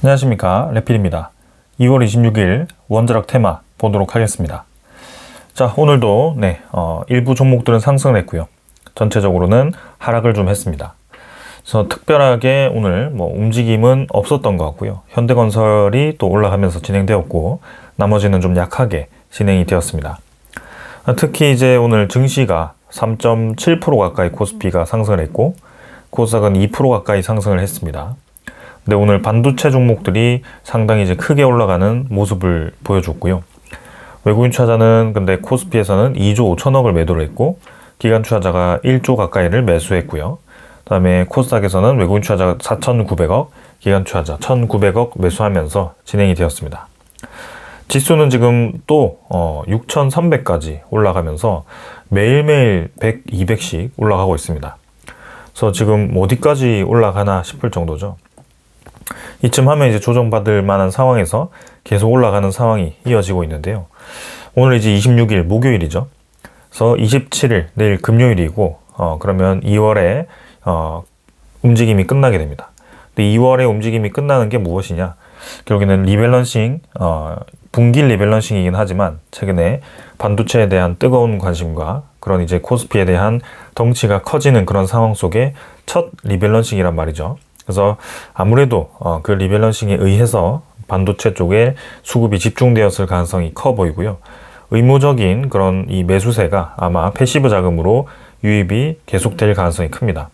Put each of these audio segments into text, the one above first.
안녕하십니까, 레필입니다. 2월 26일 원자력 테마 보도록 하겠습니다. 자, 오늘도 일부 종목들은 상승을 했고요. 전체적으로는 하락을 좀 했습니다. 그래서 특별하게 오늘 움직임은 없었던 것 같고요. 현대건설이 또 올라가면서 진행되었고, 나머지는 좀 약하게 진행이 되었습니다. 특히 이제 오늘 증시가 3.7% 가까이 코스피가 상승을 했고, 코스닥은 2% 가까이 상승을 했습니다. 근데 오늘 반도체 종목들이 상당히 이제 크게 올라가는 모습을 보여줬고요. 외국인 투자자는 근데 코스피에서는 2조 5천억을 매도를 했고, 기관 투자자가 1조 가까이를 매수했고요. 그 다음에 코스닥에서는 외국인 투자자가 4,900억, 기관 투자자 1,900억 매수하면서 진행이 되었습니다. 지수는 지금 또 6,300까지 올라가면서 매일매일 100, 200씩 올라가고 있습니다. 그래서 지금 어디까지 올라가나 싶을 정도죠. 이쯤 하면 이제 조정받을 만한 상황에서 계속 올라가는 상황이 이어지고 있는데요. 오늘 이제 26일 목요일이죠. 그래서 27일 내일 금요일이고, 그러면 2월에 움직임이 끝나게 됩니다. 근데 2월에 움직임이 끝나는 게 무엇이냐? 결국에는 리밸런싱, 분기 리밸런싱이긴 하지만 최근에 반도체에 대한 뜨거운 관심과 그런 이제 코스피에 대한 덩치가 커지는 그런 상황 속에 첫 리밸런싱이란 말이죠. 그래서 아무래도 그 리밸런싱에 의해서 반도체 쪽에 수급이 집중되었을 가능성이 커 보이고요. 의무적인 그런 이 매수세가 아마 패시브 자금으로 유입이 계속될 가능성이 큽니다.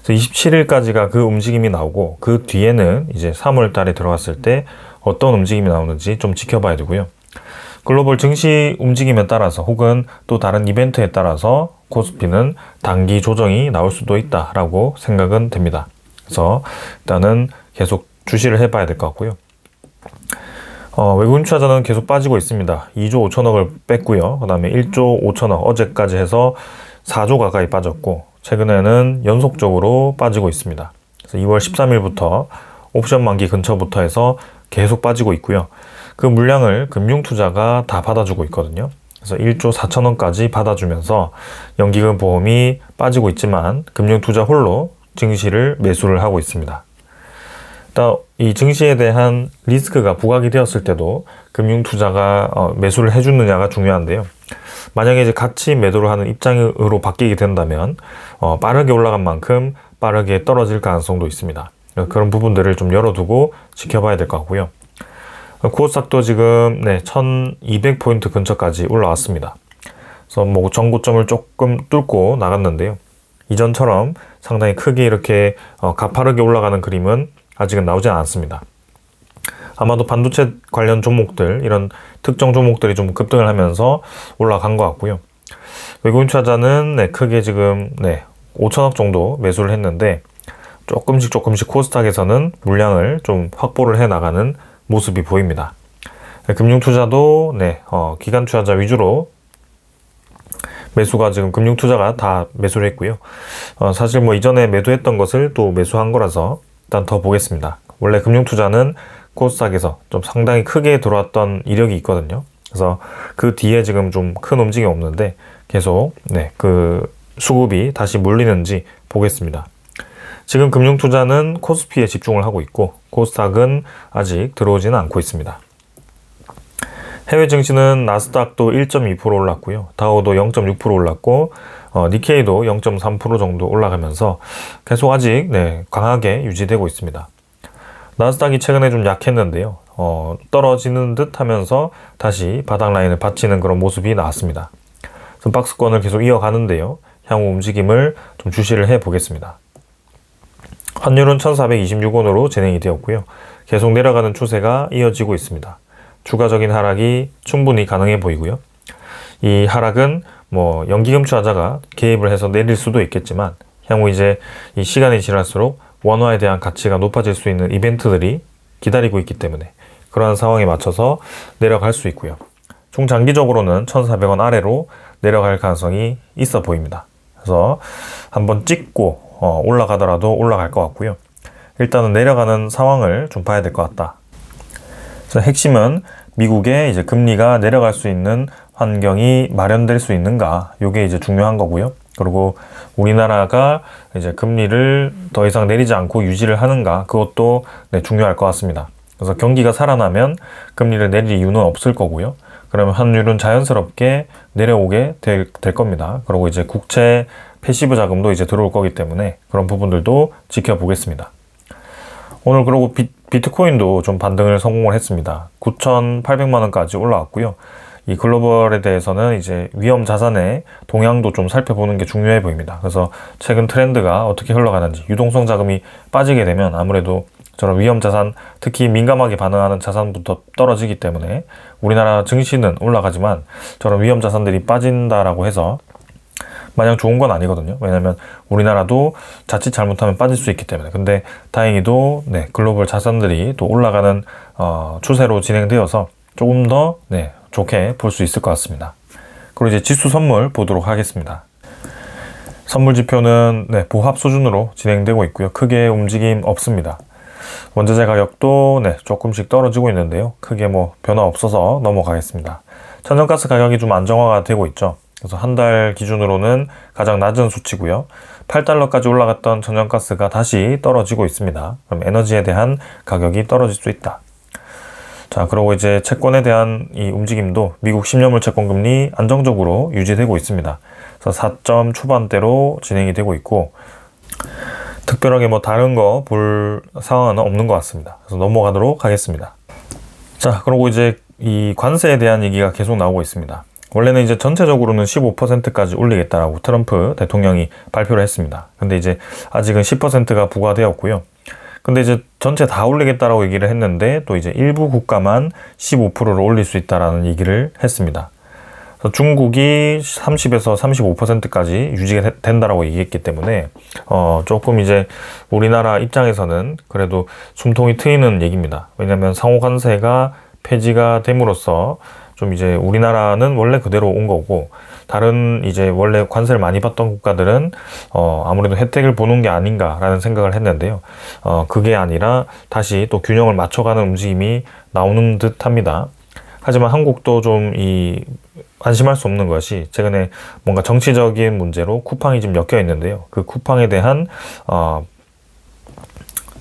그래서 27일까지가 그 움직임이 나오고, 그 뒤에는 이제 3월 달에 들어갔을 때 어떤 움직임이 나오는지 좀 지켜봐야 되고요. 글로벌 증시 움직임에 따라서 혹은 또 다른 이벤트에 따라서 코스피는 단기 조정이 나올 수도 있다라고 생각은 됩니다. 그래서 일단은 계속 주시를 해봐야 될 것 같고요. 외국인 투자자는 계속 빠지고 있습니다. 2조 5천억을 뺐고요. 그 다음에 1조 5천억 어제까지 해서 4조 가까이 빠졌고, 최근에는 연속적으로 빠지고 있습니다. 그래서 2월 13일부터 옵션 만기 근처부터 해서 계속 빠지고 있고요. 그 물량을 금융투자가 다 받아주고 있거든요. 그래서 1조 4천원까지 받아주면서 연기금 보험이 빠지고 있지만 금융투자 홀로 증시를 매수를 하고 있습니다. 일단 이 증시에 대한 리스크가 부각이 되었을 때도 금융투자가 매수를 해주느냐가 중요한데요. 만약에 이제 같이 매도를 하는 입장으로 바뀌게 된다면 빠르게 올라간 만큼 빠르게 떨어질 가능성도 있습니다. 그런 부분들을 좀 열어두고 지켜봐야 될 것 같고요. 코스닥도 지금 1200포인트 근처까지 올라왔습니다. 그래서 전고점을 조금 뚫고 나갔는데요. 이전처럼 상당히 크게 이렇게 가파르게 올라가는 그림은 아직은 나오지 않았습니다. 아마도 반도체 관련 종목들, 이런 특정 종목들이 좀 급등을 하면서 올라간 것 같고요. 외국인 투자자는 크게 지금 5천억 정도 매수를 했는데, 조금씩 코스닥에서는 물량을 좀 확보를 해 나가는 모습이 보입니다. 금융투자도 기관 투자자 위주로 매수가 지금 금융투자가 다 매수를 했고요. 사실 이전에 매도했던 것을 또 매수한 거라서 일단 더 보겠습니다. 원래 금융투자는 코스닥에서 좀 상당히 크게 들어왔던 이력이 있거든요. 그래서 그 뒤에 지금 좀 큰 움직임이 없는데 계속 그 수급이 다시 몰리는지 보겠습니다. 지금 금융투자는 코스피에 집중을 하고 있고, 코스닥은 아직 들어오지는 않고 있습니다. 해외 증시는 나스닥도 1.2% 올랐고요. 다우도 0.6% 올랐고, 니케이도 0.3% 정도 올라가면서 계속 아직 강하게 유지되고 있습니다. 나스닥이 최근에 좀 약했는데요. 떨어지는 듯 하면서 다시 바닥 라인을 받치는 그런 모습이 나왔습니다. 그래서 박스권을 계속 이어가는데요. 향후 움직임을 좀 주시를 해 보겠습니다. 환율은 1426원으로 진행이 되었고요. 계속 내려가는 추세가 이어지고 있습니다. 추가적인 하락이 충분히 가능해 보이고요. 이 하락은 연기금 투자자가 개입을 해서 내릴 수도 있겠지만, 향후 이제 이 시간이 지날수록 원화에 대한 가치가 높아질 수 있는 이벤트들이 기다리고 있기 때문에 그러한 상황에 맞춰서 내려갈 수 있고요. 중장기적으로는 1,400원 아래로 내려갈 가능성이 있어 보입니다. 그래서 한번 찍고 올라가더라도 올라갈 것 같고요. 일단은 내려가는 상황을 좀 봐야 될 것 같다. 그래서 핵심은 미국의 이제 금리가 내려갈 수 있는 환경이 마련될 수 있는가, 이게 이제 중요한 거고요. 그리고 우리나라가 이제 금리를 더 이상 내리지 않고 유지를 하는가, 그것도 네, 중요할 것 같습니다. 그래서 경기가 살아나면 금리를 내릴 이유는 없을 거고요. 그러면 환율은 자연스럽게 내려오게 될 겁니다. 그리고 이제 국채 패시브 자금도 이제 들어올 거기 때문에 그런 부분들도 지켜보겠습니다. 오늘 그리고 비트코인도 좀 반등을 성공을 했습니다. 9,800만 원까지 올라왔고요. 이 글로벌에 대해서는 이제 위험 자산의 동향도 좀 살펴보는 게 중요해 보입니다. 그래서 최근 트렌드가 어떻게 흘러가는지, 유동성 자금이 빠지게 되면 아무래도 저런 위험 자산, 특히 민감하게 반응하는 자산부터 떨어지기 때문에 우리나라 증시는 올라가지만 저런 위험 자산들이 빠진다라고 해서 마냥 좋은 건 아니거든요. 왜냐면 우리나라도 자칫 잘못하면 빠질 수 있기 때문에. 근데 다행히도 네, 글로벌 자산들이 또 올라가는 추세로 진행되어서 조금 더 네, 좋게 볼 수 있을 것 같습니다. 그리고 이제 지수 선물 보도록 하겠습니다. 선물 지표는 네, 보합 수준으로 진행되고 있고요. 크게 움직임 없습니다. 원자재 가격도 네, 조금씩 떨어지고 있는데요. 크게 뭐 변화 없어서 넘어가겠습니다. 천연가스 가격이 좀 안정화가 되고 있죠. 그래서 한 달 기준으로는 가장 낮은 수치고요. 8달러까지 올라갔던 천연가스가 다시 떨어지고 있습니다. 그럼 에너지에 대한 가격이 떨어질 수 있다. 자, 그리고 이제 채권에 대한 이 움직임도 미국 10년물 채권 금리 안정적으로 유지되고 있습니다. 그래서 4점 초반대로 진행이 되고 있고, 특별하게 뭐 다른 거 볼 상황은 없는 것 같습니다. 그래서 넘어가도록 하겠습니다. 자, 그리고 이제 이 관세에 대한 얘기가 계속 나오고 있습니다. 원래는 이제 전체적으로는 15%까지 올리겠다라고 트럼프 대통령이 발표를 했습니다. 근데 이제 아직은 10%가 부과되었고요. 근데 이제 전체 다 올리겠다라고 얘기를 했는데 또 이제 일부 국가만 15%를 올릴 수 있다라는 얘기를 했습니다. 그래서 중국이 30에서 35%까지 유지가 된다라고 얘기했기 때문에 조금 이제 우리나라 입장에서는 그래도 숨통이 트이는 얘기입니다. 왜냐하면 상호 관세가 폐지가 됨으로써 좀 이제 우리나라는 원래 그대로 온 거고, 다른 이제 원래 관세를 많이 받던 국가들은 아무래도 혜택을 보는 게 아닌가라는 생각을 했는데요. 그게 아니라 다시 또 균형을 맞춰가는 움직임이 나오는 듯 합니다. 하지만 한국도 좀 안심할 수 없는 것이 최근에 뭔가 정치적인 문제로 쿠팡이 좀 엮여 있는데요. 그 쿠팡에 대한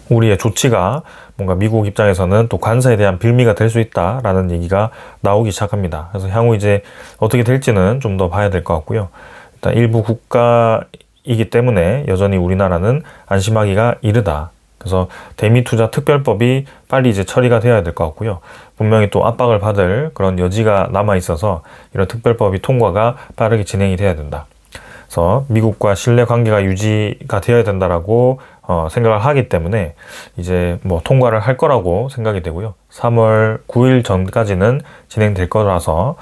우리의 조치가 뭔가 미국 입장에서는 또 관세에 대한 빌미가 될 수 있다라는 얘기가 나오기 시작합니다. 그래서 향후 이제 어떻게 될지는 좀 더 봐야 될 것 같고요. 일단 일부 국가이기 때문에 여전히 우리나라는 안심하기가 이르다. 그래서 대미투자 특별법이 빨리 이제 처리가 되어야 될 것 같고요. 분명히 또 압박을 받을 그런 여지가 남아 있어서 이런 특별법이 통과가 빠르게 진행이 돼야 된다. 그래서 미국과 신뢰 관계가 유지가 되어야 된다라고 생각을 하기 때문에 이제 뭐 통과를 할 거라고 생각이 되고요. 3월 9일 전까지는 진행될 거라서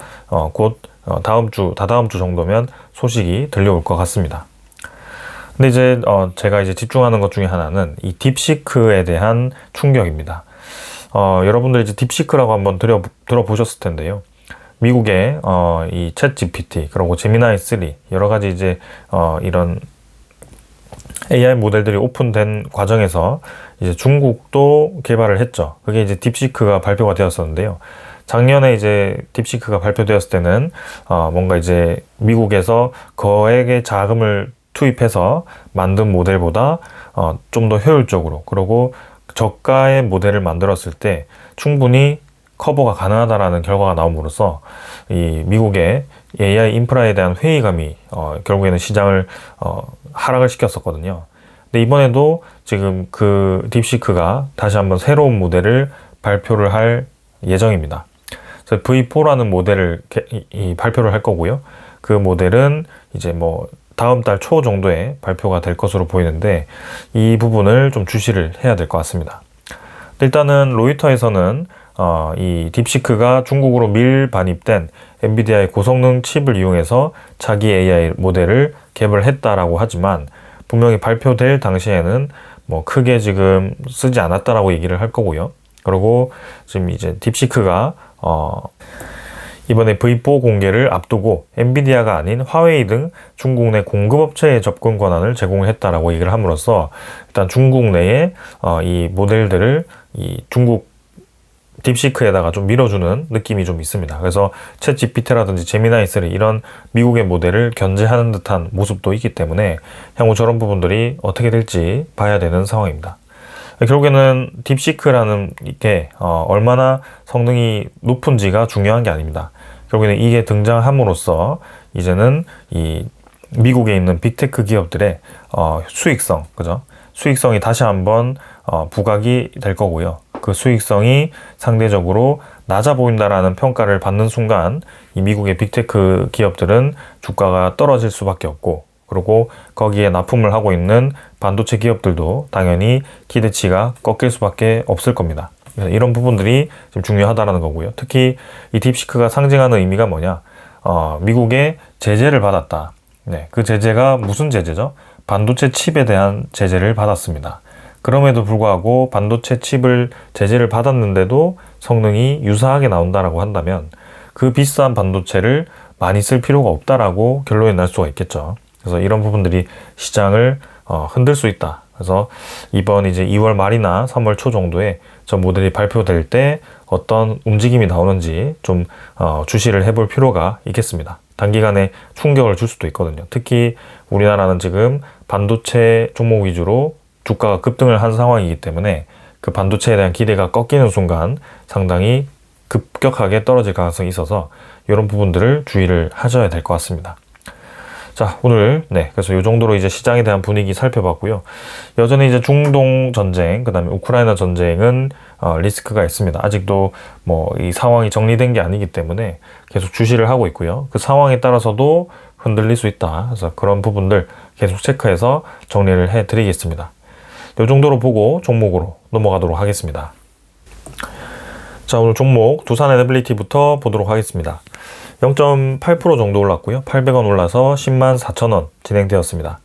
곧 다다음 주 정도면 소식이 들려올 것 같습니다. 근데 이제 제가 이제 집중하는 것 중에 하나는 이 딥시크에 대한 충격입니다. 여러분들 이제 딥시크라고 한번 들어보셨을 텐데요. 미국의 이 챗 GPT, 그리고 제미나이 3 여러 가지 이제 이런 AI 모델들이 오픈된 과정에서 이제 중국도 개발을 했죠. 그게 이제 딥시크가 발표가 되었었는데요. 작년에 이제 딥시크가 발표되었을 때는 뭔가 이제 미국에서 거액의 자금을 투입해서 만든 모델보다 좀 더 효율적으로, 그리고 저가의 모델을 만들었을 때 충분히 커버가 가능하다라는 결과가 나옴으로써 이 미국의 AI 인프라에 대한 회의감이 결국에는 시장을 하락을 시켰었거든요. 근데 이번에도 지금 그 딥시크가 다시 한번 새로운 모델을 발표를 할 예정입니다. 그래서 V4라는 모델을 발표를 할 거고요. 그 모델은 이제 뭐 다음 달 초 정도에 발표가 될 것으로 보이는데 이 부분을 좀 주시를 해야 될 것 같습니다. 일단은 로이터에서는 이 딥시크가 중국으로 밀반입된 엔비디아의 고성능 칩을 이용해서 자기 AI 모델을 개발했다라고 하지만 분명히 발표될 당시에는 뭐 크게 지금 쓰지 않았다라고 얘기를 할 거고요. 그리고 지금 이제 딥시크가 이번에 V4 공개를 앞두고 엔비디아가 아닌 화웨이 등 중국 내 공급업체에 접근 권한을 제공했다라고 얘기를 함으로써 일단 중국 내에 이 모델들을 이 중국 딥시크에다가 좀 밀어주는 느낌이 좀 있습니다. 그래서 챗 GPT라든지 제미나이 3 이런 미국의 모델을 견제하는 듯한 모습도 있기 때문에 향후 저런 부분들이 어떻게 될지 봐야 되는 상황입니다. 결국에는 딥시크라는 게 얼마나 성능이 높은지가 중요한 게 아닙니다. 결국에는 이게 등장함으로써 이제는 이 미국에 있는 빅테크 기업들의 수익성, 그죠? 수익성이 다시 한번 부각이 될 거고요. 그 수익성이 상대적으로 낮아 보인다라는 평가를 받는 순간 이 미국의 빅테크 기업들은 주가가 떨어질 수밖에 없고, 그리고 거기에 납품을 하고 있는 반도체 기업들도 당연히 기대치가 꺾일 수밖에 없을 겁니다. 이런 부분들이 좀 중요하다는 거고요. 특히 이 딥시크가 상징하는 의미가 뭐냐? 미국의 제재를 받았다. 네, 그 제재가 무슨 제재죠? 반도체 칩에 대한 제재를 받았습니다. 그럼에도 불구하고 반도체 칩을 제재를 받았는데도 성능이 유사하게 나온다라고 한다면 그 비싼 반도체를 많이 쓸 필요가 없다라고 결론이 날 수가 있겠죠. 그래서 이런 부분들이 시장을 흔들 수 있다. 그래서 이번 이제 2월 말이나 3월 초 정도에 저 모델이 발표될 때 어떤 움직임이 나오는지 좀 주시를 해볼 필요가 있겠습니다. 단기간에 충격을 줄 수도 있거든요. 특히 우리나라는 지금 반도체 종목 위주로 주가가 급등을 한 상황이기 때문에 그 반도체에 대한 기대가 꺾이는 순간 상당히 급격하게 떨어질 가능성이 있어서 이런 부분들을 주의를 하셔야 될 것 같습니다. 자, 오늘 그래서 이 정도로 이제 시장에 대한 분위기 살펴봤고요. 여전히 이제 중동 전쟁, 그다음에 우크라이나 전쟁은 리스크가 있습니다. 아직도 뭐 이 상황이 정리된 게 아니기 때문에 계속 주시를 하고 있고요. 그 상황에 따라서도 흔들릴 수 있다. 그래서 그런 부분들 계속 체크해서 정리를 해드리겠습니다. 이 정도로 보고 종목으로 넘어가도록 하겠습니다. 자, 오늘 종목 두산 에너빌리티부터 보도록 하겠습니다. 0.8% 정도 올랐고요. 800원 올라서 104,000원 진행되었습니다.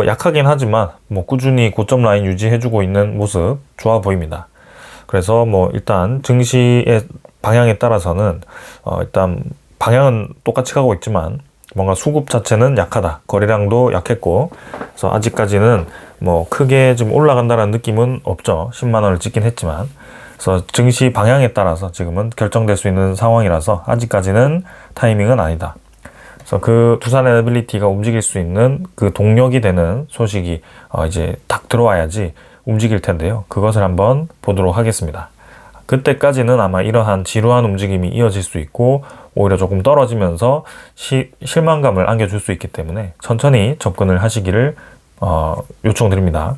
약하긴 하지만 뭐 꾸준히 고점 라인 유지해주고 있는 모습 좋아 보입니다. 그래서 뭐 일단 증시의 방향에 따라서는 일단 방향은 똑같이 가고 있지만 뭔가 수급 자체는 약하다. 거래량도 약했고, 그래서 아직까지는 뭐 크게 좀 올라간다는 느낌은 없죠. 10만 원을 찍긴 했지만. 그래서 증시 방향에 따라서 지금은 결정될 수 있는 상황이라서 아직까지는 타이밍은 아니다. 그래서 그 두산 에너빌리티가 움직일 수 있는 그 동력이 되는 소식이 이제 딱 들어와야지 움직일 텐데요. 그것을 한번 보도록 하겠습니다. 그때까지는 아마 이러한 지루한 움직임이 이어질 수 있고 오히려 조금 떨어지면서 실망감을 안겨줄 수 있기 때문에 천천히 접근을 하시기를 요청드립니다.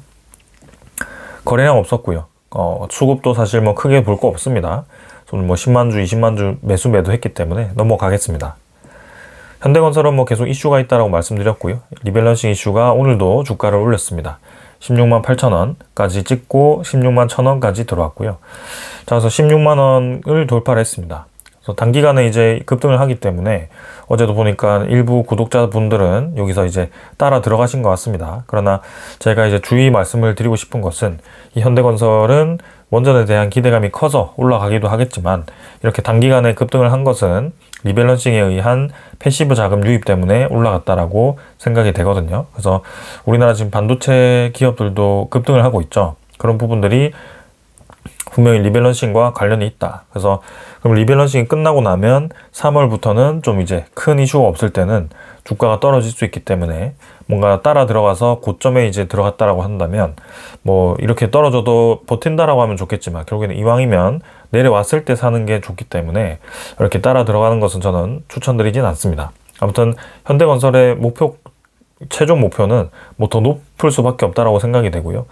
거래량 없었고요. 수급도 사실 뭐 크게 볼 거 없습니다. 저는 뭐 10만 주, 20만 주 매도했기 때문에 넘어가겠습니다. 현대건설은 뭐 계속 이슈가 있다라고 말씀드렸고요. 리밸런싱 이슈가 오늘도 주가를 올렸습니다. 16만 8천원까지 찍고 16만 1천원까지 들어왔고요. 자, 그래서 16만 원을 돌파를 했습니다. 그래서 단기간에 이제 급등을 하기 때문에 어제도 보니까 일부 구독자분들은 여기서 이제 따라 들어가신 것 같습니다. 그러나 제가 이제 주의 말씀을 드리고 싶은 것은 이 현대건설은 원전에 대한 기대감이 커서 올라가기도 하겠지만 이렇게 단기간에 급등을 한 것은 리밸런싱에 의한 패시브 자금 유입 때문에 올라갔다라고 생각이 되거든요. 그래서 우리나라 지금 반도체 기업들도 급등을 하고 있죠. 그런 부분들이 분명히 리밸런싱과 관련이 있다. 그래서 그럼 리밸런싱이 끝나고 나면 3월부터는 좀 이제 큰 이슈가 없을 때는 주가가 떨어질 수 있기 때문에 뭔가 따라 들어가서 고점에 이제 들어갔다라고 한다면 뭐 이렇게 떨어져도 버틴다라고 하면 좋겠지만 결국에는 이왕이면 내려왔을 때 사는 게 좋기 때문에 이렇게 따라 들어가는 것은 저는 추천드리진 않습니다. 아무튼 현대건설의 최종 목표는 뭐 더 높을 수밖에 없다라고 생각이 되고요.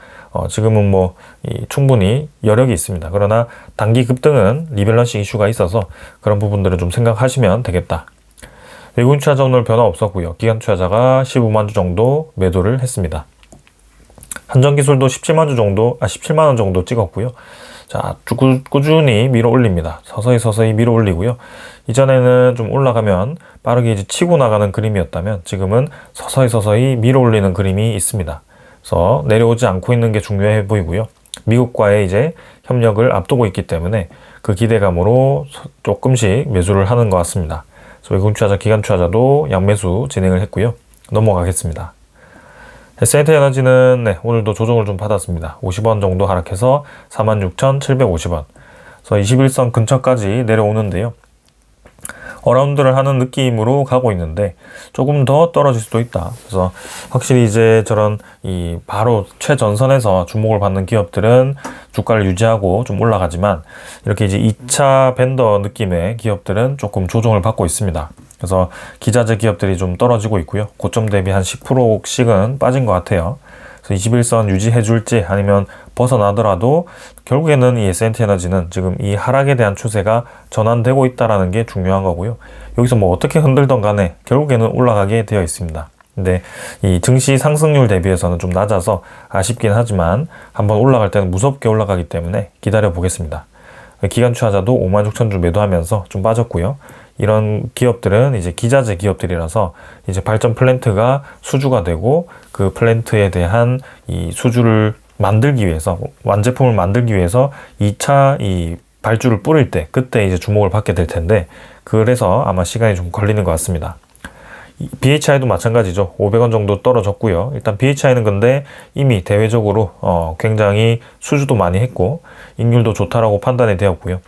지금은 뭐 충분히 여력이 있습니다. 그러나 단기 급등은 리밸런싱 이슈가 있어서 그런 부분들을 좀 생각하시면 되겠다. 외국인 투자자 오늘 변화 없었고요. 기관 투자자가 15만 주 정도 매도를 했습니다. 한전기술도 17만 원 정도 찍었고요. 자, 꾸준히 밀어 올립니다. 서서히 밀어 올리고요. 이전에는 좀 올라가면 빠르게 이제 치고 나가는 그림이었다면 지금은 서서히 밀어 올리는 그림이 있습니다. 그래서 내려오지 않고 있는 게 중요해 보이고요. 미국과의 이제 협력을 앞두고 있기 때문에 그 기대감으로 조금씩 매수를 하는 것 같습니다. 그래서 외국인 투자자, 기관 투자자도 양매수 진행을 했고요. 넘어가겠습니다. SNT에너지는 오늘도 조정을 좀 받았습니다. 50원 정도 하락해서 46,750원. 그래서 21선 근처까지 내려오는데요. 어라운드를 하는 느낌으로 가고 있는데 조금 더 떨어질 수도 있다. 그래서 확실히 이제 저런 이 바로 최전선에서 주목을 받는 기업들은 주가를 유지하고 좀 올라가지만 이렇게 이제 2차 밴더 느낌의 기업들은 조금 조정을 받고 있습니다. 그래서 기자재 기업들이 좀 떨어지고 있고요. 고점 대비 한 10%씩은 빠진 것 같아요. 그래서 21선 유지해 줄지 아니면 벗어나더라도 결국에는 이 S&T 에너지는 지금 이 하락에 대한 추세가 전환되고 있다는 게 중요한 거고요. 여기서 뭐 어떻게 흔들던 간에 결국에는 올라가게 되어 있습니다. 근데 이 증시 상승률 대비해서는 좀 낮아서 아쉽긴 하지만 한번 올라갈 때는 무섭게 올라가기 때문에 기다려 보겠습니다. 기관 투자자도 56,000주 매도하면서 좀 빠졌고요. 이런 기업들은 이제 기자재 기업들이라서 이제 발전 플랜트가 수주가 되고 그 플랜트에 대한 이 수주를 만들기 위해서 완제품을 만들기 위해서 2차 이 발주를 뿌릴 때 그때 이제 주목을 받게 될 텐데 그래서 아마 시간이 좀 걸리는 것 같습니다. BHI도 마찬가지죠. 500원 정도 떨어졌고요. 일단 BHI는 근데 이미 대외적으로 굉장히 수주도 많이 했고 익률도 좋다라고 판단이 되었고요.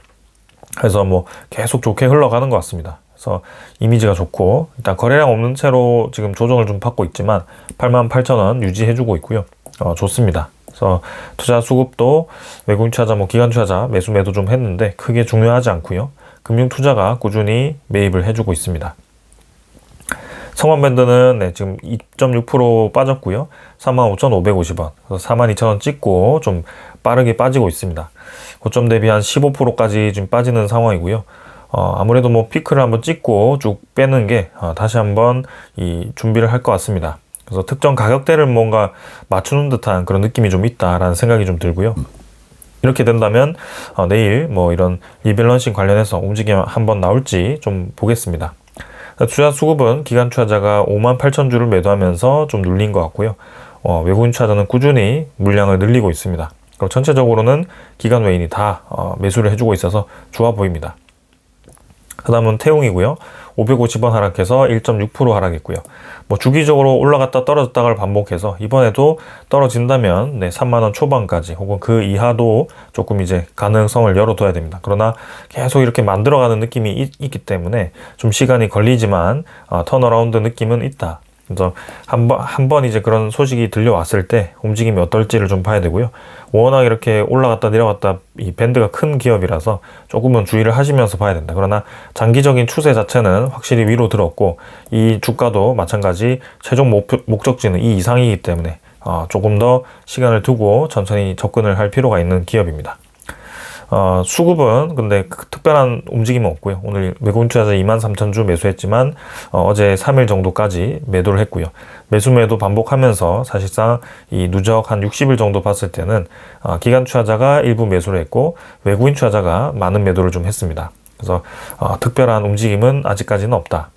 그래서 뭐 계속 좋게 흘러가는 것 같습니다. 그래서 이미지가 좋고 일단 거래량 없는 채로 지금 조정을 좀 받고 있지만 88,000원 유지해주고 있고요. 좋습니다. 그래서 투자 수급도 외국인 투자자, 뭐 기관 투자자 매수 매도 좀 했는데 크게 중요하지 않고요. 금융 투자가 꾸준히 매입을 해주고 있습니다. 성원밴드는 지금 2.6% 빠졌고요. 45,550원, 42,000원 찍고 좀 빠르게 빠지고 있습니다. 고점 대비 한 15%까지 지금 빠지는 상황이고요. 아무래도 뭐 피크를 한번 찍고 쭉 빼는 게 다시 한번 이 준비를 할 것 같습니다. 그래서 특정 가격대를 뭔가 맞추는 듯한 그런 느낌이 좀 있다라는 생각이 좀 들고요. 이렇게 된다면 내일 뭐 이런 리밸런싱 관련해서 움직임 한번 나올지 좀 보겠습니다. 투자 수급은 기관 투자자가 58,000주를 매도하면서 좀 눌린 것 같고요. 외국인 투자자는 꾸준히 물량을 늘리고 있습니다. 그리고 전체적으로는 기관 외인이 다 매수를 해주고 있어서 좋아 보입니다. 그 다음은 태웅이고요. 550원 하락해서 1.6% 하락했고요. 뭐 주기적으로 올라갔다 떨어졌다를 반복해서 이번에도 떨어진다면 3만원 초반까지 혹은 그 이하도 조금 이제 가능성을 열어둬야 됩니다. 그러나 계속 이렇게 만들어가는 느낌이 있기 때문에 좀 시간이 걸리지만 턴어라운드 느낌은 있다. 그래서 한번 이제 그런 소식이 들려왔을 때 움직임이 어떨지를 좀 봐야 되고요. 워낙 이렇게 올라갔다 내려갔다 이 밴드가 큰 기업이라서 조금은 주의를 하시면서 봐야 된다. 그러나 장기적인 추세 자체는 확실히 위로 들었고 이 주가도 마찬가지 최종 목적지는 이 이상이기 때문에 조금 더 시간을 두고 천천히 접근을 할 필요가 있는 기업입니다. 수급은 근데 특별한 움직임은 없고요. 오늘 외국인 투자자 23,000주 매수했지만 어제 3일 정도까지 매도를 했고요. 매수 매도 반복하면서 사실상 이 누적 한 60일 정도 봤을 때는 기관 투자자가 일부 매수를 했고 외국인 투자자가 많은 매도를 좀 했습니다. 그래서 특별한 움직임은 아직까지는 없다.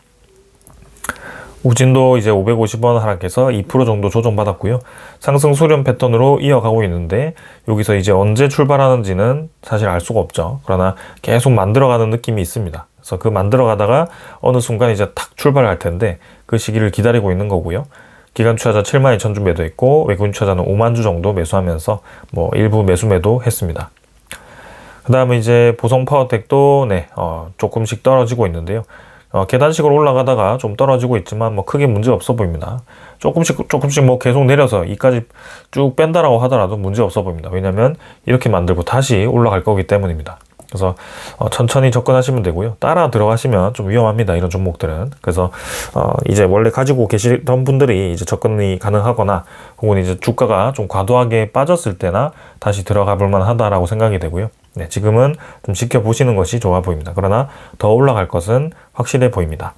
우진도 이제 550원 하락해서 2% 정도 조정받았고요. 상승 수렴 패턴으로 이어가고 있는데 여기서 이제 언제 출발하는지는 사실 알 수가 없죠. 그러나 계속 만들어가는 느낌이 있습니다. 그래서 그 만들어가다가 어느 순간 이제 탁 출발할 텐데 그 시기를 기다리고 있는 거고요. 기관 투자자 72,000주 매도했고 외국인 투자자는 5만 주 정도 매수하면서 뭐 일부 매수 매도 했습니다. 그 다음에 이제 보성 파워텍도 조금씩 떨어지고 있는데요. 계단식으로 올라가다가 좀 떨어지고 있지만 뭐 크게 문제 없어 보입니다. 조금씩 뭐 계속 내려서 이까지 쭉 뺀다라고 하더라도 문제 없어 보입니다. 왜냐면 이렇게 만들고 다시 올라갈 거기 때문입니다. 그래서 천천히 접근하시면 되고요. 따라 들어가시면 좀 위험합니다. 이런 종목들은. 그래서 이제 원래 가지고 계시던 분들이 이제 접근이 가능하거나 혹은 이제 주가가 좀 과도하게 빠졌을 때나 다시 들어가 볼 만하다라고 생각이 되고요. 지금은 좀 지켜보시는 것이 좋아 보입니다. 그러나 더 올라갈 것은 확실해 보입니다.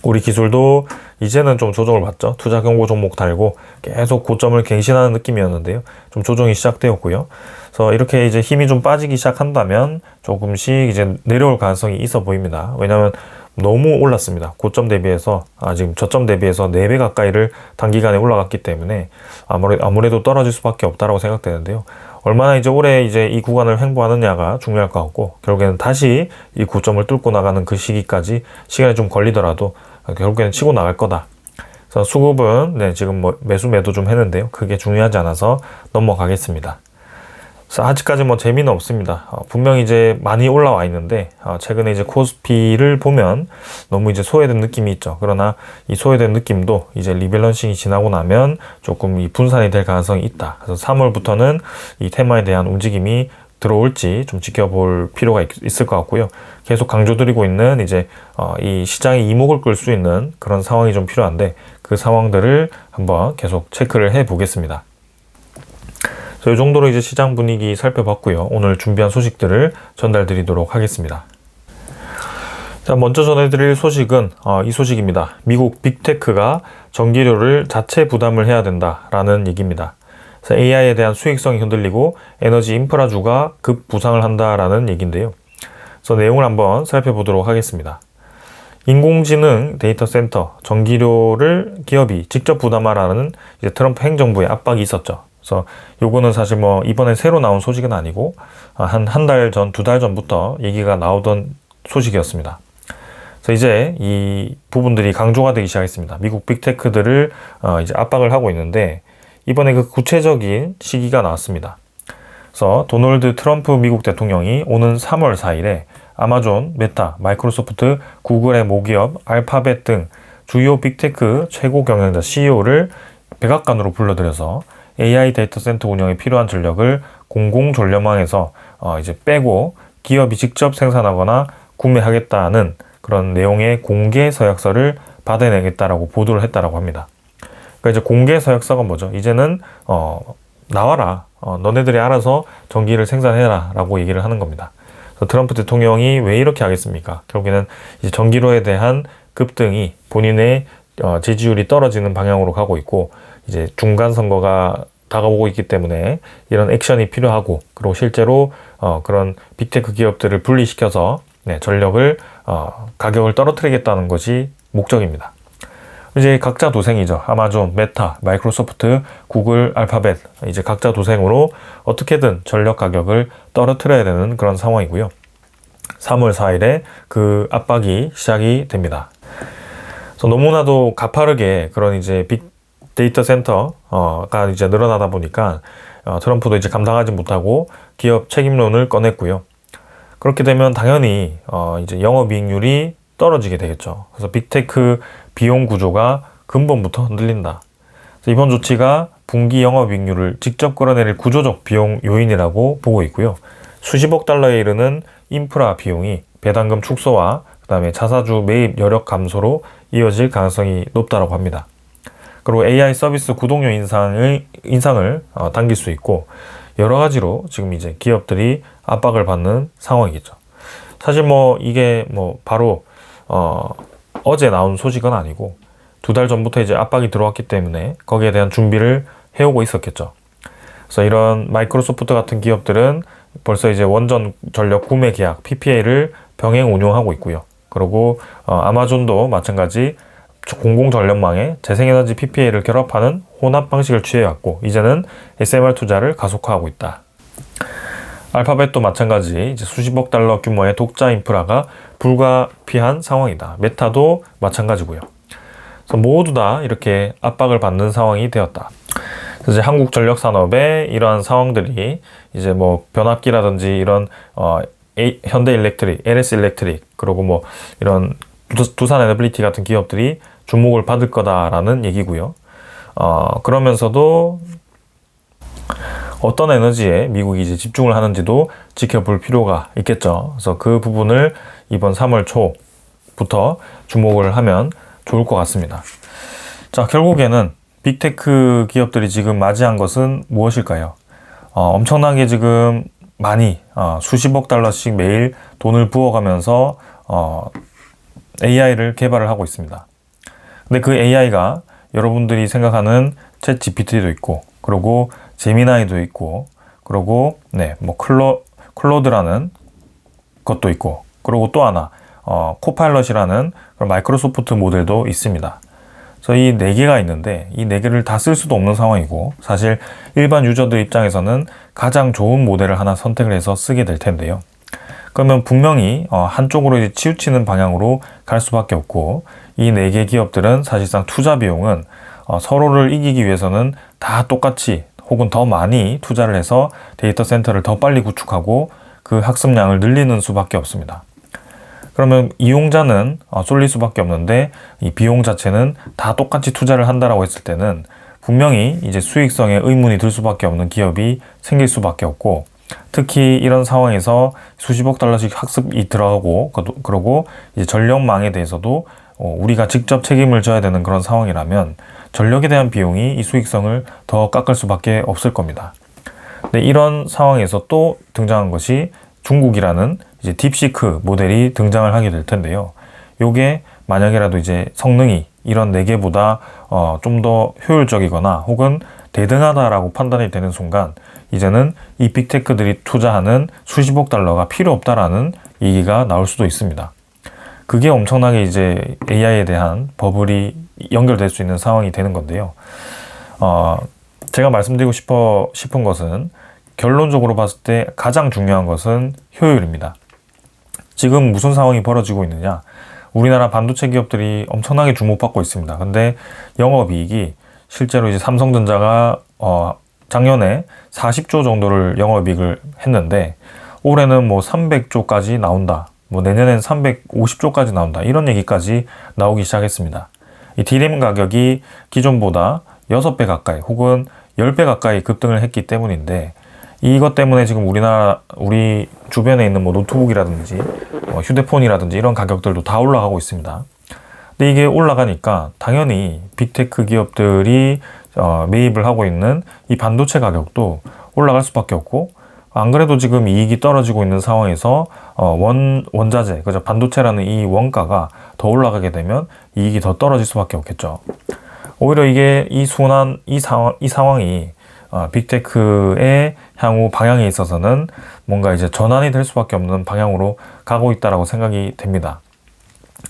우리 기술도 이제는 좀 조정을 받죠. 투자 경고 종목 달고 계속 고점을 갱신하는 느낌이었는데요. 좀 조정이 시작되었고요. 그래서 이렇게 이제 힘이 좀 빠지기 시작한다면 조금씩 이제 내려올 가능성이 있어 보입니다. 왜냐하면 너무 올랐습니다. 고점 대비해서 지금 저점 대비해서 4배 가까이를 단기간에 올라갔기 때문에 아무래도 떨어질 수밖에 없다라고 생각되는데요. 얼마나 이제 오래 이제 이 구간을 횡보하느냐가 중요할 것 같고 결국에는 다시 이 고점을 뚫고 나가는 그 시기까지 시간이 좀 걸리더라도 결국에는 치고 나갈 거다. 그래서 수급은 지금 뭐 매수 매도 좀 했는데요. 그게 중요하지 않아서 넘어가겠습니다. 그래서 아직까지 뭐 재미는 없습니다. 분명히 이제 많이 올라와 있는데 최근에 이제 코스피를 보면 너무 이제 소외된 느낌이 있죠. 그러나 이 소외된 느낌도 이제 리밸런싱이 지나고 나면 조금 이 분산이 될 가능성이 있다. 그래서 3월부터는 이 테마에 대한 움직임이 들어올지 좀 지켜볼 필요가 있을 것 같고요. 계속 강조드리고 있는 이제 이 시장의 이목을 끌 수 있는 그런 상황이 좀 필요한데 그 상황들을 한번 계속 체크를 해 보겠습니다. 이 정도로 이제 시장 분위기 살펴봤고요. 오늘 준비한 소식들을 전달드리도록 하겠습니다. 자, 먼저 전해드릴 소식은 이 소식입니다. 미국 빅테크가 전기료를 자체 부담을 해야 된다라는 얘기입니다. 그래서 AI에 대한 수익성이 흔들리고 에너지 인프라주가 급 부상을 한다라는 얘기인데요. 그래서 내용을 한번 살펴보도록 하겠습니다. 인공지능 데이터 센터 전기료를 기업이 직접 부담하라는 이제 트럼프 행정부의 압박이 있었죠. 그래서 요거는 사실 뭐 이번에 새로 나온 소식은 아니고 한 달 전, 2달 전부터 얘기가 나오던 소식이었습니다. 그래서 이제 이 부분들이 강조가 되기 시작했습니다. 미국 빅테크들을 이제 압박을 하고 있는데 이번에 그 구체적인 시기가 나왔습니다. 그래서 도널드 트럼프 미국 대통령이 오는 3월 4일에 아마존, 메타, 마이크로소프트, 구글의 모기업, 알파벳 등 주요 빅테크 최고 경영자 CEO를 백악관으로 불러들여서 AI 데이터 센터 운영에 필요한 전력을 공공전력망에서 이제 빼고 기업이 직접 생산하거나 구매하겠다는 그런 내용의 공개 서약서를 받아내겠다라고 보도를 했다라고 합니다. 그러니까 이제 공개 서약서가 뭐죠? 이제는 나와라. 너네들이 알아서 전기를 생산해라 라고 얘기를 하는 겁니다. 그래서 트럼프 대통령이 왜 이렇게 하겠습니까? 결국에는 이제 전기료에 대한 급등이 본인의 지지율이 떨어지는 방향으로 가고 있고 이제 중간 선거가 다가오고 있기 때문에 이런 액션이 필요하고 그리고 실제로 그런 빅테크 기업들을 분리시켜서 전력을 가격을 떨어뜨리겠다는 것이 목적입니다. 이제 각자 도생이죠. 아마존, 메타, 마이크로소프트, 구글, 알파벳 이제 각자 도생으로 어떻게든 전력 가격을 떨어뜨려야 되는 그런 상황이고요. 3월 4일에 그 압박이 시작이 됩니다. 그래서 너무나도 가파르게 그런 이제 빅 데이터 센터가 이제 늘어나다 보니까 트럼프도 이제 감당하지 못하고 기업 책임론을 꺼냈고요. 그렇게 되면 당연히 이제 영업이익률이 떨어지게 되겠죠. 그래서 빅테크 비용 구조가 근본부터 흔들린다. 그래서 이번 조치가 분기 영업이익률을 직접 끌어내릴 구조적 비용 요인이라고 보고 있고요. 수십억 달러에 이르는 인프라 비용이 배당금 축소와 그다음에 자사주 매입 여력 감소로 이어질 가능성이 높다고 합니다. 그리고 AI 서비스 구독료 인상을 당길 수 있고 여러 가지로 지금 이제 기업들이 압박을 받는 상황이겠죠. 사실 뭐 이게 뭐 바로 어제 나온 소식은 아니고 2달 전부터 이제 압박이 들어왔기 때문에 거기에 대한 준비를 해오고 있었겠죠. 그래서 이런 마이크로소프트 같은 기업들은 벌써 이제 원전 전력 구매 계약 PPA를 병행 운용하고 있고요. 그리고 아마존도 마찬가지 공공전력망에 재생에너지 PPA를 결합하는 혼합 방식을 취해왔고 이제는 SMR 투자를 가속화하고 있다. 알파벳도 마찬가지 이제 수십억 달러 규모의 독자 인프라가 불가피한 상황이다. 메타도 마찬가지고요. 그래서 모두 다 이렇게 압박을 받는 상황이 되었다. 그래서 이제 한국 전력 산업의 이러한 상황들이 이제 뭐 변압기라든지 이런 현대 일렉트릭, LS 일렉트릭 그리고 뭐 이런 두산 에너빌리티 같은 기업들이 주목을 받을 거다라는 얘기고요. 그러면서도 어떤 에너지에 미국이 이제 집중을 하는지도 지켜볼 필요가 있겠죠. 그래서 그 부분을 이번 3월 초부터 주목을 하면 좋을 것 같습니다. 자, 결국에는 빅테크 기업들이 지금 맞이한 것은 무엇일까요? 엄청나게 지금 많이 수십억 달러씩 매일 돈을 부어가면서 AI를 개발을 하고 있습니다. 근데 그 AI가 여러분들이 생각하는 챗 GPT도 있고, 그리고 제미나이도 있고, 그리고 뭐 클로드라는 것도 있고, 그리고 또 하나 코파일럿이라는 마이크로소프트 모델도 있습니다. 그래서 이 4개가 있는데 이 4개를 다 쓸 수도 없는 상황이고 사실 일반 유저들 입장에서는 가장 좋은 모델을 하나 선택을 해서 쓰게 될 텐데요. 그러면 분명히 한쪽으로 이제 치우치는 방향으로 갈 수밖에 없고 이 4개 기업들은 사실상 투자 비용은 서로를 이기기 위해서는 다 똑같이 혹은 더 많이 투자를 해서 데이터 센터를 더 빨리 구축하고 그 학습량을 늘리는 수밖에 없습니다. 그러면 이용자는 쏠릴 수밖에 없는데 이 비용 자체는 다 똑같이 투자를 한다라고 했을 때는 분명히 이제 수익성에 의문이 들 수밖에 없는 기업이 생길 수밖에 없고, 특히 이런 상황에서 수십억 달러씩 학습이 들어가고 그러고 이제 전력망에 대해서도 우리가 직접 책임을 져야 되는 그런 상황이라면 전력에 대한 비용이 이 수익성을 더 깎을 수밖에 없을 겁니다. 근데 이런 상황에서 또 등장한 것이 중국이라는 이제 딥시크 모델이 등장을 하게 될 텐데요. 요게 만약이라도 이제 성능이 이런 4개보다 좀 더 효율적이거나 혹은 대등하다라고 판단이 되는 순간 이제는 이 빅테크들이 투자하는 수십억 달러가 필요 없다라는 얘기가 나올 수도 있습니다. 그게 엄청나게 이제 AI에 대한 버블이 연결될 수 있는 상황이 되는 건데요. 제가 말씀드리고 싶은 것은 결론적으로 봤을 때 가장 중요한 것은 효율입니다. 지금 무슨 상황이 벌어지고 있느냐? 우리나라 반도체 기업들이 엄청나게 주목받고 있습니다. 근데 영업이익이 실제로 이제 삼성전자가 작년에 40조 정도를 영업이익을 했는데 올해는 뭐 300조까지 나온다. 뭐 내년엔 350조까지 나온다. 이런 얘기까지 나오기 시작했습니다. 이 D램 가격이 기존보다 6배 가까이 혹은 10배 가까이 급등을 했기 때문인데, 이것 때문에 지금 우리 주변에 있는 뭐 노트북이라든지 휴대폰이라든지 이런 가격들도 다 올라가고 있습니다. 근데 이게 올라가니까 당연히 빅테크 기업들이 매입을 하고 있는 이 반도체 가격도 올라갈 수밖에 없고, 안 그래도 지금 이익이 떨어지고 있는 상황에서 원자재, 그죠? 반도체라는 이 원가가 더 올라가게 되면 이익이 더 떨어질 수밖에 없겠죠. 오히려 이게 이 상황이 빅테크의 향후 방향에 있어서는 뭔가 이제 전환이 될 수밖에 없는 방향으로 가고 있다라고 생각이 됩니다.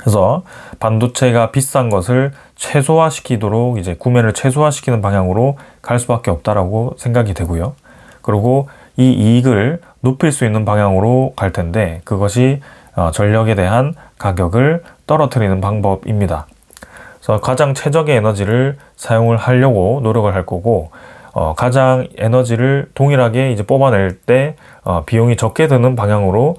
그래서 반도체가 비싼 것을 최소화시키도록 이제 구매를 최소화시키는 방향으로 갈 수밖에 없다라고 생각이 되고요. 그리고 이 이익을 높일 수 있는 방향으로 갈 텐데 그것이 전력에 대한 가격을 떨어뜨리는 방법입니다. 그래서 가장 최적의 에너지를 사용을 하려고 노력을 할 거고, 가장 에너지를 동일하게 이제 뽑아낼 때 비용이 적게 드는 방향으로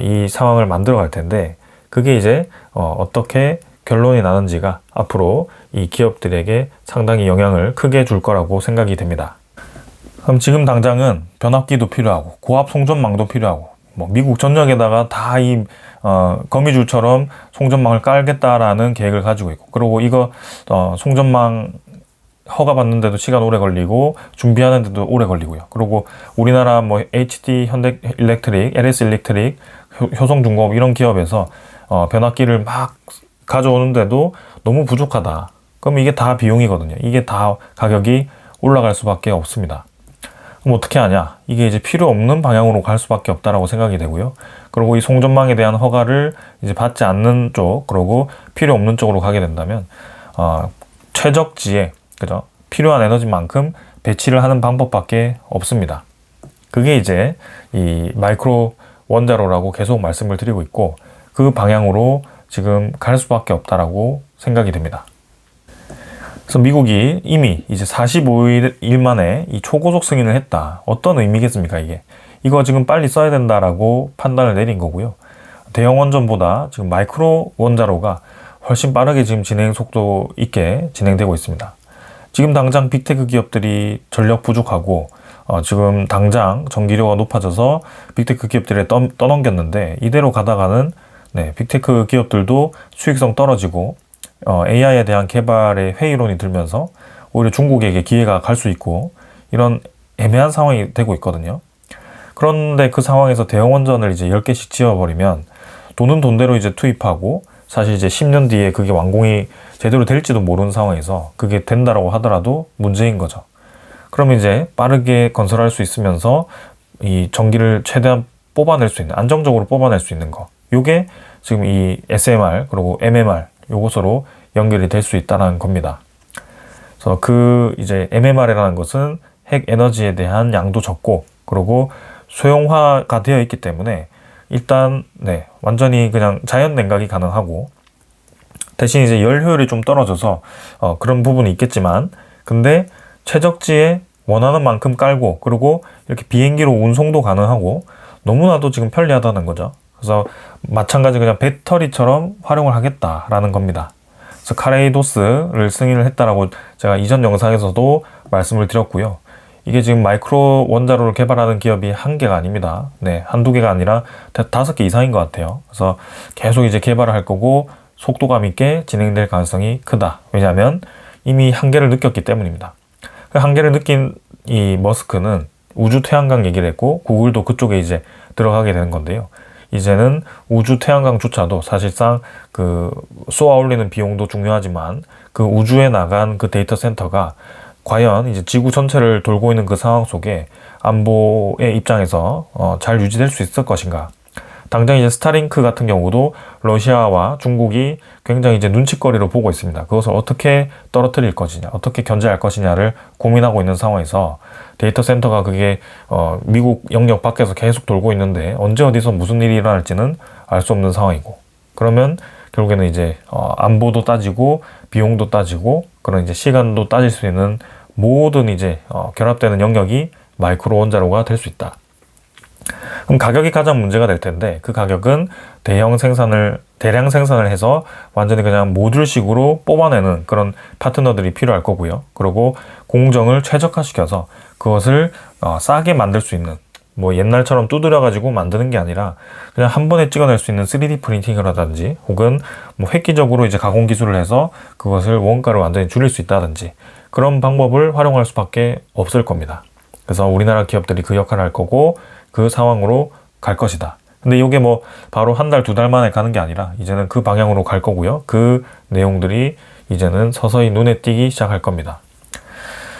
이 상황을 만들어 갈 텐데, 그게 이제 어떻게 결론이 나는지가 앞으로 이 기업들에게 상당히 영향을 크게 줄 거라고 생각이 됩니다. 그럼 지금 당장은 변압기도 필요하고 고압 송전망도 필요하고 뭐 미국 전역에다가 다 이 거미줄처럼 송전망을 깔겠다라는 계획을 가지고 있고, 그리고 이거 송전망 허가 받는데도 시간 오래 걸리고 준비하는데도 오래 걸리고요. 그리고 우리나라 뭐 HD 현대일렉트릭, LS일렉트릭, 효성중공업 이런 기업에서 변압기를 막 가져오는데도 너무 부족하다. 그럼 이게 다 비용이거든요. 이게 다 가격이 올라갈 수밖에 없습니다. 그럼 어떻게 하냐? 이게 이제 필요 없는 방향으로 갈 수밖에 없다라고 생각이 되고요. 그리고 이 송전망에 대한 허가를 이제 받지 않는 쪽, 그리고 필요 없는 쪽으로 가게 된다면 최적지에 그죠? 필요한 에너지만큼 배치를 하는 방법밖에 없습니다. 그게 이제 이 마이크로 원자로라고 계속 말씀을 드리고 있고, 그 방향으로 지금 갈 수밖에 없다라고 생각이 됩니다. 그래서 미국이 이미 이제 45일 만에 이 초고속 승인을 했다. 어떤 의미겠습니까, 이게? 이거 지금 빨리 써야 된다라고 판단을 내린 거고요. 대형 원전보다 지금 마이크로 원자로가 훨씬 빠르게 지금 진행 속도 있게 진행되고 있습니다. 지금 당장 빅테크 기업들이 전력 부족하고 지금 당장 전기료가 높아져서 빅테크 기업들에 떠넘겼는데, 이대로 가다가는 빅테크 기업들도 수익성 떨어지고 AI에 대한 개발의 회의론이 들면서 오히려 중국에게 기회가 갈 수 있고, 이런 애매한 상황이 되고 있거든요. 그런데 그 상황에서 대형 원전을 이제 10개씩 지어버리면 돈은 돈대로 이제 투입하고, 사실 이제 10년 뒤에 그게 완공이 제대로 될지도 모르는 상황에서 그게 된다라고 하더라도 문제인 거죠. 그러면 이제 빠르게 건설할 수 있으면서 이 전기를 최대한 뽑아낼 수 있는, 안정적으로 뽑아낼 수 있는 거, 요게 지금 이 SMR 그리고 MMR 요것으로 연결이 될 수 있다는 겁니다. 그래서 그 이제 MMR이라는 것은 핵 에너지에 대한 양도 적고, 그리고 소형화가 되어 있기 때문에 일단 완전히 그냥 자연 냉각이 가능하고, 대신 이제 열 효율이 좀 떨어져서 그런 부분이 있겠지만, 근데 최적지에 원하는 만큼 깔고 그리고 이렇게 비행기로 운송도 가능하고 너무나도 지금 편리하다는 거죠. 그래서 마찬가지 그냥 배터리처럼 활용을 하겠다라는 겁니다. 그래서 카레이도스를 승인을 했다라고 제가 이전 영상에서도 말씀을 드렸고요. 이게 지금 마이크로 원자로를 개발하는 기업이 한 개가 아닙니다. 네, 한두 개가 아니라 5개 이상인 것 같아요. 그래서 계속 이제 개발을 할 거고 속도감 있게 진행될 가능성이 크다. 왜냐하면 이미 한계를 느꼈기 때문입니다. 그 한계를 느낀 이 머스크는 우주 태양광 얘기를 했고 구글도 그쪽에 이제 들어가게 되는 건데요. 이제는 우주 태양광조차도 사실상 그 쏘아 올리는 비용도 중요하지만 그 우주에 나간 그 데이터 센터가 과연 이제 지구 전체를 돌고 있는 그 상황 속에 안보의 입장에서 잘 유지될 수 있을 것인가. 당장 이제 스타링크 같은 경우도 러시아와 중국이 굉장히 이제 눈치거리로 보고 있습니다. 그것을 어떻게 떨어뜨릴 것이냐, 어떻게 견제할 것이냐를 고민하고 있는 상황에서 데이터 센터가 그게 미국 영역 밖에서 계속 돌고 있는데 언제 어디서 무슨 일이 일어날지는 알 수 없는 상황이고, 그러면 결국에는 이제 안보도 따지고 비용도 따지고 그런 이제 시간도 따질 수 있는 모든 이제 결합되는 영역이 마이크로 원자로가 될 수 있다. 그럼 가격이 가장 문제가 될 텐데 그 가격은 대량 생산을 해서 완전히 그냥 모듈식으로 뽑아내는 그런 파트너들이 필요할 거고요. 그리고 공정을 최적화시켜서 그것을 싸게 만들 수 있는, 뭐 옛날처럼 두드려 가지고 만드는 게 아니라 그냥 한 번에 찍어낼 수 있는 3D 프린팅을 하든지 혹은 뭐 획기적으로 이제 가공 기술을 해서 그것을 원가를 완전히 줄일 수 있다든지 그런 방법을 활용할 수밖에 없을 겁니다. 그래서 우리나라 기업들이 그 역할을 할 거고 그 상황으로 갈 것이다. 근데 이게 뭐 바로 한 달, 2달 만에 가는 게 아니라 이제는 그 방향으로 갈 거고요. 그 내용들이 이제는 서서히 눈에 띄기 시작할 겁니다.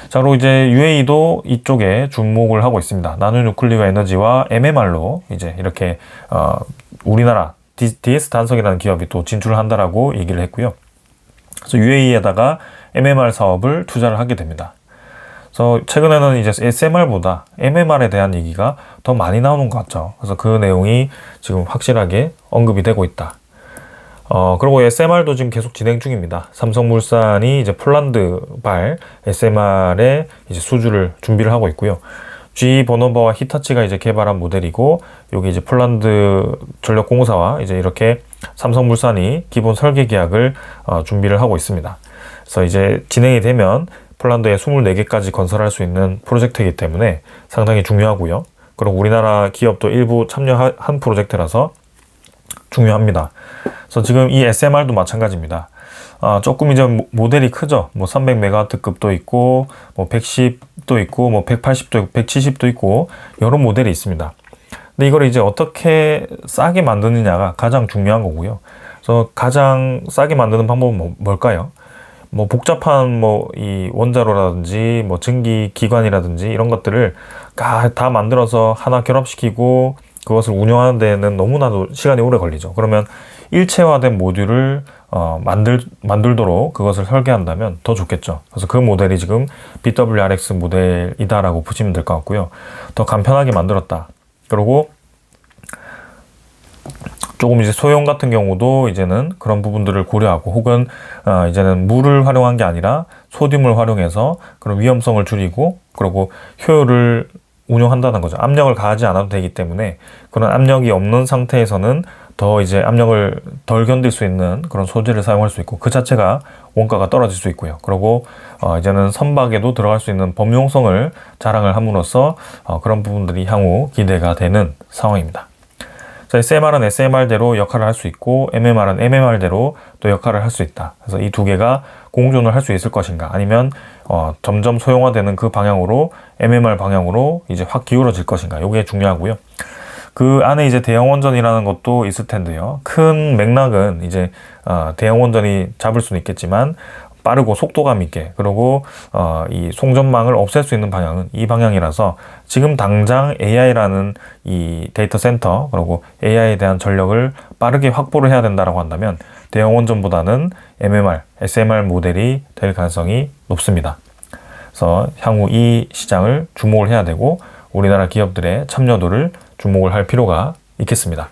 자, 그리고 이제 UAE도 이쪽에 주목을 하고 있습니다. 나노 뉴클리어 에너지와 MMR로 이제 이렇게 우리나라 DS 단석이라는 기업이 또 진출을 한다라고 얘기를 했고요. 그래서 UAE에다가 MMR 사업을 투자를 하게 됩니다. 그래서 최근에는 이제 SMR보다 MMR에 대한 얘기가 더 많이 나오는 것 같죠. 그래서 그 내용이 지금 확실하게 언급이 되고 있다. 그리고 SMR도 지금 계속 진행 중입니다. 삼성물산이 이제 폴란드발 SMR의 이제 수주를 준비를 하고 있고요. GE 버너버와 히타치가 이제 개발한 모델이고, 여기 이제 폴란드 전력공사와 이제 이렇게 삼성물산이 기본 설계 계약을 준비를 하고 있습니다. 그래서 이제 진행이 되면 폴란드에 24개까지 건설할 수 있는 프로젝트이기 때문에 상당히 중요하고요. 그리고 우리나라 기업도 일부 참여한 프로젝트라서 중요합니다. 그래서 지금 이 SMR도 마찬가지입니다. 조금 이제 모델이 크죠. 뭐 300메가와트급도 있고, 뭐 110도 있고, 뭐 180도 있고, 170도 있고, 여러 모델이 있습니다. 근데 이걸 이제 어떻게 싸게 만드느냐가 가장 중요한 거고요. 그래서 가장 싸게 만드는 방법은 뭘까요? 뭐 복잡한 뭐 이 원자로라든지 뭐 증기 기관이라든지 이런 것들을 다 만들어서 하나 결합시키고 그것을 운영하는 데는 너무나도 시간이 오래 걸리죠. 그러면 일체화된 모듈을 만들도록 그것을 설계한다면 더 좋겠죠. 그래서 그 모델이 지금 BWRX 모델이다라고 보시면 될 것 같고요. 더 간편하게 만들었다. 그리고 조금 이제 소형 같은 경우도 이제는 그런 부분들을 고려하고, 혹은 이제는 물을 활용한 게 아니라 소듐을 활용해서 그런 위험성을 줄이고, 그리고 효율을 운용한다는 거죠. 압력을 가하지 않아도 되기 때문에 그런 압력이 없는 상태에서는 더 이제 압력을 덜 견딜 수 있는 그런 소재를 사용할 수 있고, 그 자체가 원가가 떨어질 수 있고요. 그리고 이제는 선박에도 들어갈 수 있는 범용성을 자랑을 함으로써 그런 부분들이 향후 기대가 되는 상황입니다. 자, SMR은 SMR대로 역할을 할 수 있고, MMR은 MMR대로 또 역할을 할 수 있다. 그래서 이 두 개가 공존을 할 수 있을 것인가, 아니면 점점 소형화되는 그 방향으로 MMR 방향으로 이제 확 기울어질 것인가, 이게 중요하고요. 그 안에 이제 대형 원전이라는 것도 있을 텐데요. 큰 맥락은 이제 대형 원전이 잡을 수는 있겠지만 빠르고 속도감 있게, 그리고 이 송전망을 없앨 수 있는 방향은 이 방향이라서 지금 당장 AI라는 이 데이터 센터, 그리고 AI에 대한 전력을 빠르게 확보를 해야 된다라고 한다면 대형 원전보다는 MMR, SMR 모델이 될 가능성이 높습니다. 그래서 향후 이 시장을 주목을 해야 되고, 우리나라 기업들의 참여도를 주목을 할 필요가 있겠습니다.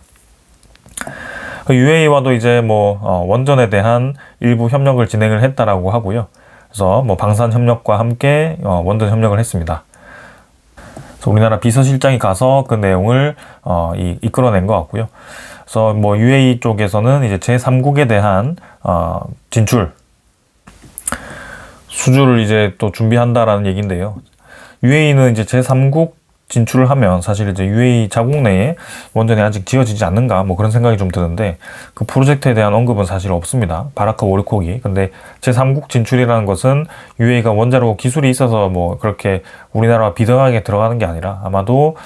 UAE와도 이제 뭐 원전에 대한 일부 협력을 진행을 했다라고 하고요. 그래서 뭐 방산 협력과 함께 원전 협력을 했습니다. 그래서 우리나라 비서실장이 가서 그 내용을 이끌어낸 것 같고요. 그래서 뭐 UAE 쪽에서는 이제 제3국에 대한 진출 수주를 이제 또 준비한다라는 얘기인데요. UAE는 이제 제3국 진출을 하면 사실 이제 UAE 자국 내에 원전이 아직 지어지지 않는가 뭐 그런 생각이 좀 드는데 그 프로젝트에 대한 언급은 사실 없습니다. 바라카 오르콕이. 근데 제3국 진출이라는 것은 UAE가 원자로 기술이 있어서 뭐 그렇게 우리나라와 비등하게 들어가는 게 아니라 아마도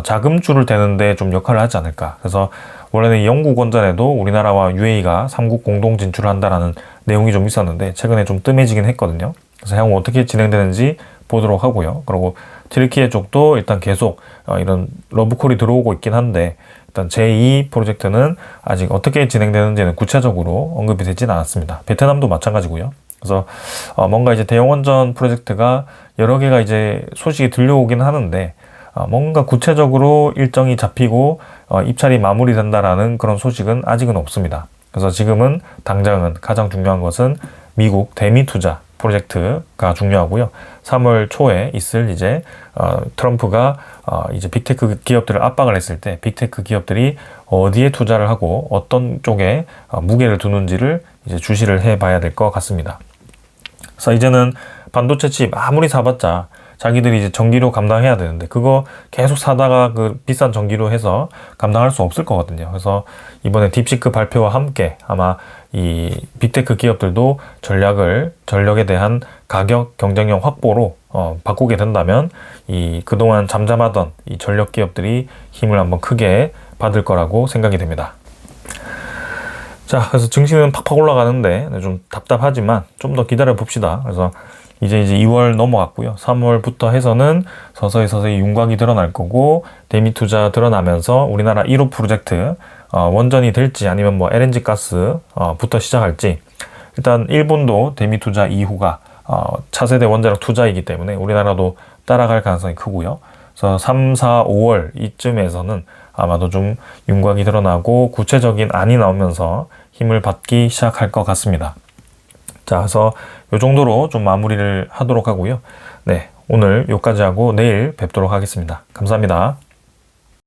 자금줄을 대는데 좀 역할을 하지 않을까. 그래서 원래는 영국 원전에도 우리나라와 UAE가 3국 공동 진출을 한다라는 내용이 좀 있었는데 최근에 좀 뜸해지긴 했거든요. 그래서 향후 어떻게 진행되는지 보도록 하고요. 그리고 튀르키예 쪽도 일단 계속 이런 러브콜이 들어오고 있긴 한데 일단 제2 프로젝트는 아직 어떻게 진행되는지는 구체적으로 언급이 되진 않았습니다. 베트남도 마찬가지고요. 그래서 뭔가 이제 대형 원전 프로젝트가 여러 개가 이제 소식이 들려오긴 하는데 뭔가 구체적으로 일정이 잡히고 입찰이 마무리된다라는 그런 소식은 아직은 없습니다. 그래서 지금은 당장은 가장 중요한 것은 미국 대미 투자 프로젝트가 중요하고요. 3월 초에 있을 이제 트럼프가 이제 빅테크 기업들을 압박을 했을 때 빅테크 기업들이 어디에 투자를 하고 어떤 쪽에 무게를 두는지를 이제 주시를 해봐야 될 것 같습니다. 그래서 이제는 반도체 칩 아무리 사봤자 자기들이 이제 전기료 감당해야 되는데 그거 계속 사다가 그 비싼 전기료 해서 감당할 수 없을 거거든요. 그래서 이번에 딥시크 발표와 함께 아마 이 빅테크 기업들도 전력에 대한 가격 경쟁력 확보로 바꾸게 된다면 이 그동안 잠잠하던 이 전력 기업들이 힘을 한번 크게 받을 거라고 생각이 됩니다. 자, 그래서 증시는 팍팍 올라가는데 좀 답답하지만 좀 더 기다려 봅시다. 그래서 이제 2월 넘어갔고요. 3월부터 해서는 서서히 윤곽이 드러날 거고 대미 투자 드러나면서 우리나라 1호 프로젝트 원전이 될지 아니면 뭐 LNG 가스부터 시작할지 일단 일본도 대미 투자 이후가 차세대 원자력 투자이기 때문에 우리나라도 따라갈 가능성이 크고요. 그래서 3, 4, 5월 이쯤에서는 아마도 좀 윤곽이 드러나고 구체적인 안이 나오면서 힘을 받기 시작할 것 같습니다. 자, 그래서 이 정도로 좀 마무리를 하도록 하고요. 네, 오늘 여기까지 하고 내일 뵙도록 하겠습니다. 감사합니다.